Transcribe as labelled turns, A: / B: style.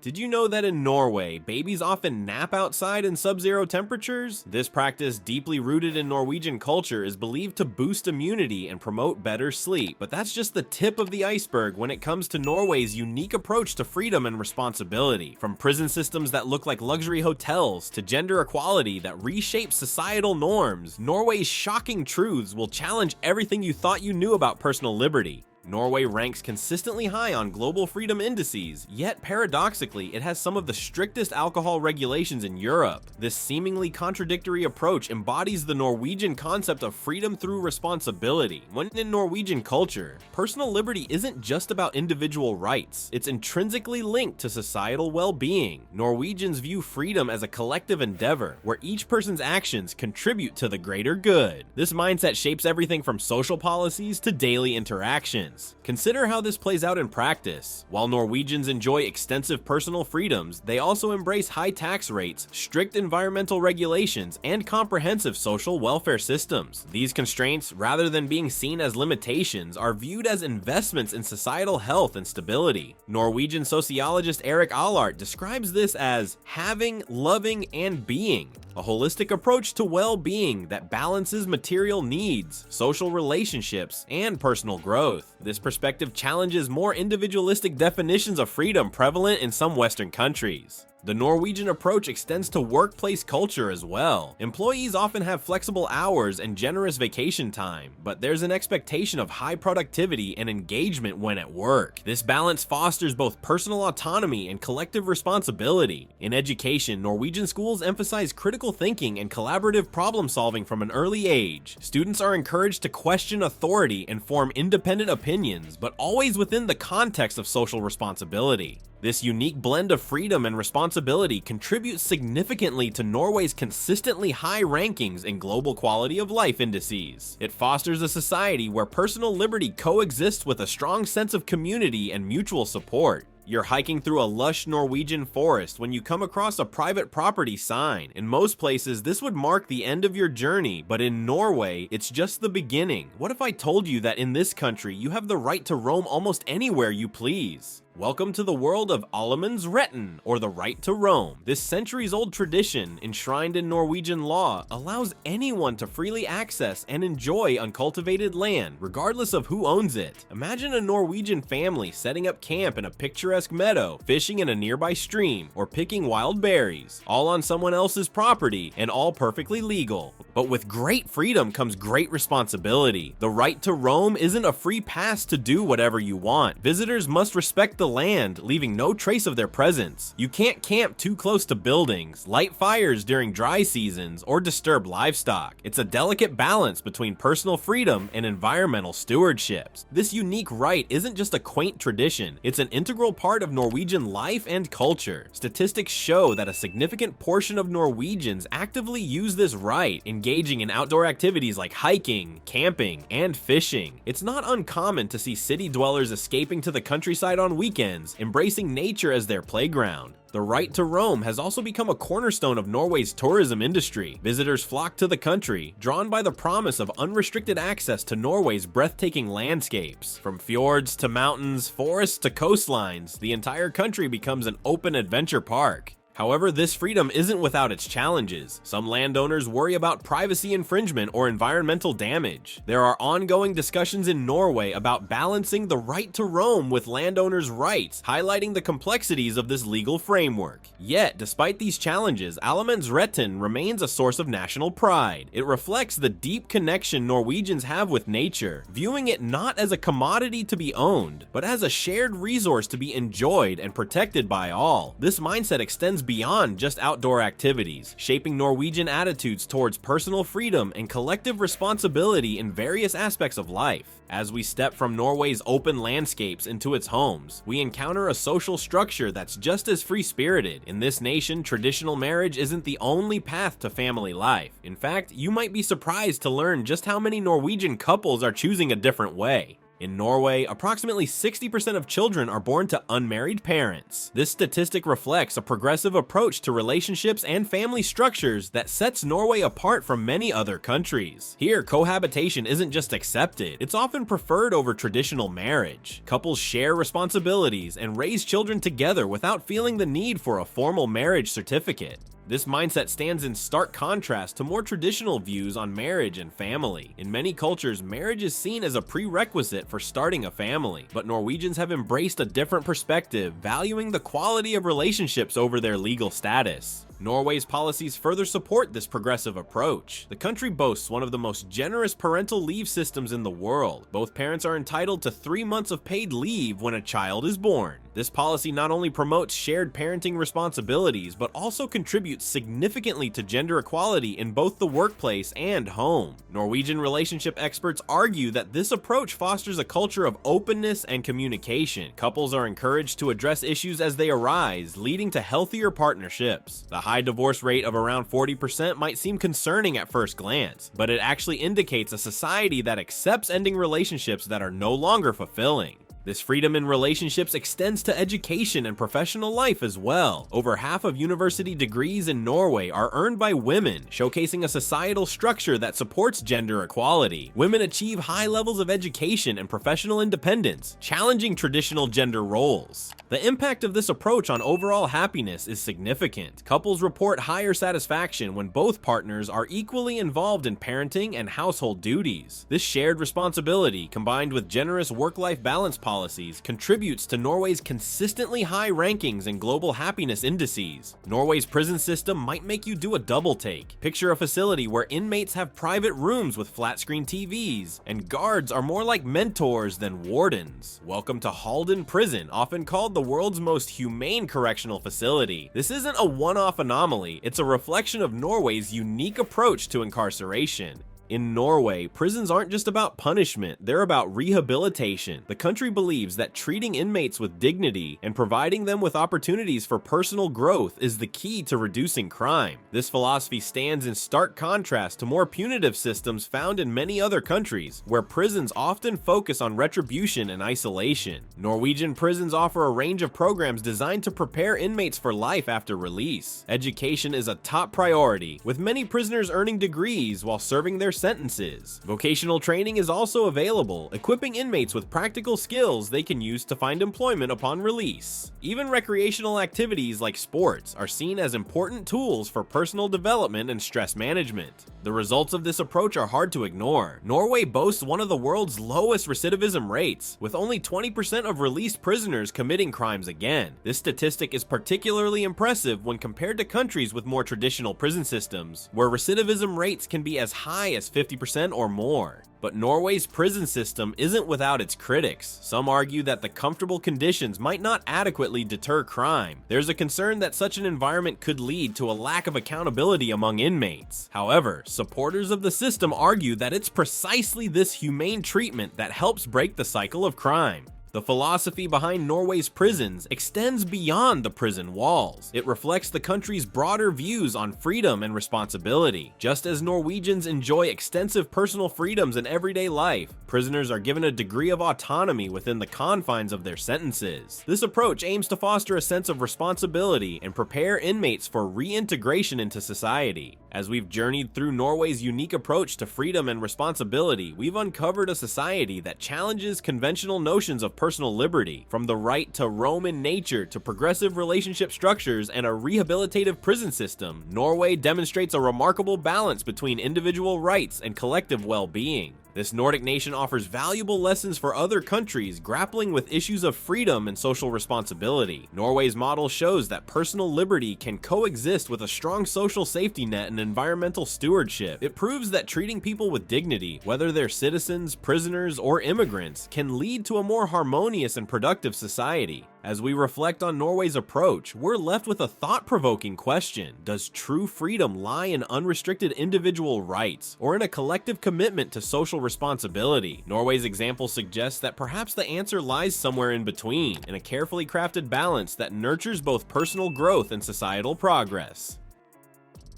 A: Did you know that in Norway, babies often nap outside in sub-zero temperatures? This practice, deeply rooted in Norwegian culture, is believed to boost immunity and promote better sleep. But that's just the tip of the iceberg when it comes to Norway's unique approach to freedom and responsibility. From prison systems that look like luxury hotels to gender equality that reshape societal norms, Norway's shocking truths will challenge everything you thought you knew about personal liberty. Norway ranks consistently high on global freedom indices, yet paradoxically, it has some of the strictest alcohol regulations in Europe. This seemingly contradictory approach embodies the Norwegian concept of freedom through responsibility. When in Norwegian culture, personal liberty isn't just about individual rights, it's intrinsically linked to societal well-being. Norwegians view freedom as a collective endeavor, where each person's actions contribute to the greater good. This mindset shapes everything from social policies to daily interactions. Consider how this plays out in practice. While Norwegians enjoy extensive personal freedoms, they also embrace high tax rates, strict environmental regulations, and comprehensive social welfare systems. These constraints, rather than being seen as limitations, are viewed as investments in societal health and stability. Norwegian sociologist Erik Allart describes this as having, loving, and being, a holistic approach to well-being that balances material needs, social relationships, and personal growth. This perspective challenges more individualistic definitions of freedom prevalent in some Western countries. The Norwegian approach extends to workplace culture as well. Employees often have flexible hours and generous vacation time, but there's an expectation of high productivity and engagement when at work. This balance fosters both personal autonomy and collective responsibility. In education, Norwegian schools emphasize critical thinking and collaborative problem solving from an early age. Students are encouraged to question authority and form independent opinions, but always within the context of social responsibility. This unique blend of freedom and responsibility contributes significantly to Norway's consistently high rankings in global quality of life indices. It fosters a society where personal liberty coexists with a strong sense of community and mutual support. You're hiking through a lush Norwegian forest when you come across a private property sign. In most places, this would mark the end of your journey, but in Norway, it's just the beginning. What if I told you that in this country, you have the right to roam almost anywhere you please? Welcome to the world of allemannsretten, or the right to roam. This centuries-old tradition, enshrined in Norwegian law, allows anyone to freely access and enjoy uncultivated land, regardless of who owns it. Imagine a Norwegian family setting up camp in a picturesque meadow, fishing in a nearby stream, or picking wild berries, all on someone else's property, and all perfectly legal. But with great freedom comes great responsibility. The right to roam isn't a free pass to do whatever you want. Visitors must respect the land, leaving no trace of their presence. You can't camp too close to buildings, light fires during dry seasons, or disturb livestock. It's a delicate balance between personal freedom and environmental stewardships. This unique right isn't just a quaint tradition, it's an integral part of Norwegian life and culture. Statistics show that a significant portion of Norwegians actively use this right, engaging in outdoor activities like hiking, camping, and fishing. It's not uncommon to see city dwellers escaping to the countryside on weekends, embracing nature as their playground. The right to roam has also become a cornerstone of Norway's tourism industry. Visitors flock to the country, drawn by the promise of unrestricted access to Norway's breathtaking landscapes. From fjords to mountains, forests to coastlines, the entire country becomes an open adventure park. However, this freedom isn't without its challenges. Some landowners worry about privacy infringement or environmental damage. There are ongoing discussions in Norway about balancing the right to roam with landowners' rights, highlighting the complexities of this legal framework. Yet, despite these challenges, allemannsretten remains a source of national pride. It reflects the deep connection Norwegians have with nature, viewing it not as a commodity to be owned, but as a shared resource to be enjoyed and protected by all. This mindset extends beyond just outdoor activities, shaping Norwegian attitudes towards personal freedom and collective responsibility in various aspects of life. As we step from Norway's open landscapes into its homes, we encounter a social structure that's just as free-spirited. In this nation, traditional marriage isn't the only path to family life. In fact, you might be surprised to learn just how many Norwegian couples are choosing a different way. In Norway, approximately 60% of children are born to unmarried parents. This statistic reflects a progressive approach to relationships and family structures that sets Norway apart from many other countries. Here, cohabitation isn't just accepted, it's often preferred over traditional marriage. Couples share responsibilities and raise children together without feeling the need for a formal marriage certificate. This mindset stands in stark contrast to more traditional views on marriage and family. In many cultures, marriage is seen as a prerequisite for starting a family, but Norwegians have embraced a different perspective, valuing the quality of relationships over their legal status. Norway's policies further support this progressive approach. The country boasts one of the most generous parental leave systems in the world. Both parents are entitled to 3 months of paid leave when a child is born. This policy not only promotes shared parenting responsibilities, but also contributes significantly to gender equality in both the workplace and home. Norwegian relationship experts argue that this approach fosters a culture of openness and communication. Couples are encouraged to address issues as they arise, leading to healthier partnerships. The high divorce rate of around 40% might seem concerning at first glance, but it actually indicates a society that accepts ending relationships that are no longer fulfilling. This freedom in relationships extends to education and professional life as well. Over half of university degrees in Norway are earned by women, showcasing a societal structure that supports gender equality. Women achieve high levels of education and professional independence, challenging traditional gender roles. The impact of this approach on overall happiness is significant. Couples report higher satisfaction when both partners are equally involved in parenting and household duties. This shared responsibility, combined with generous work-life balance policies, contributes to Norway's consistently high rankings in global happiness indices. Norway's prison system might make you do a double take. Picture a facility where inmates have private rooms with flat-screen TVs, and guards are more like mentors than wardens. Welcome to Halden Prison, often called the world's most humane correctional facility. This isn't a one-off anomaly, it's a reflection of Norway's unique approach to incarceration. In Norway, prisons aren't just about punishment, they're about rehabilitation. The country believes that treating inmates with dignity and providing them with opportunities for personal growth is the key to reducing crime. This philosophy stands in stark contrast to more punitive systems found in many other countries, where prisons often focus on retribution and isolation. Norwegian prisons offer a range of programs designed to prepare inmates for life after release. Education is a top priority, with many prisoners earning degrees while serving their sentences. Vocational training is also available, equipping inmates with practical skills they can use to find employment upon release. Even recreational activities like sports are seen as important tools for personal development and stress management. The results of this approach are hard to ignore. Norway boasts one of the world's lowest recidivism rates, with only 20% of released prisoners committing crimes again. This statistic is particularly impressive when compared to countries with more traditional prison systems, where recidivism rates can be as high as 50% or more. But Norway's prison system isn't without its critics. Some argue that the comfortable conditions might not adequately deter crime. There's a concern that such an environment could lead to a lack of accountability among inmates. However, supporters of the system argue that it's precisely this humane treatment that helps break the cycle of crime. The philosophy behind Norway's prisons extends beyond the prison walls. It reflects the country's broader views on freedom and responsibility. Just as Norwegians enjoy extensive personal freedoms in everyday life, prisoners are given a degree of autonomy within the confines of their sentences. This approach aims to foster a sense of responsibility and prepare inmates for reintegration into society. As we've journeyed through Norway's unique approach to freedom and responsibility, we've uncovered a society that challenges conventional notions of personal liberty. From the right to roam in nature to progressive relationship structures and a rehabilitative prison system, Norway demonstrates a remarkable balance between individual rights and collective well-being. This Nordic nation offers valuable lessons for other countries grappling with issues of freedom and social responsibility. Norway's model shows that personal liberty can coexist with a strong social safety net and environmental stewardship. It proves that treating people with dignity, whether they're citizens, prisoners, or immigrants, can lead to a more harmonious and productive society. As we reflect on Norway's approach, we're left with a thought-provoking question. Does true freedom lie in unrestricted individual rights, or in a collective commitment to social responsibility? Norway's example suggests that perhaps the answer lies somewhere in between, in a carefully crafted balance that nurtures both personal growth and societal progress.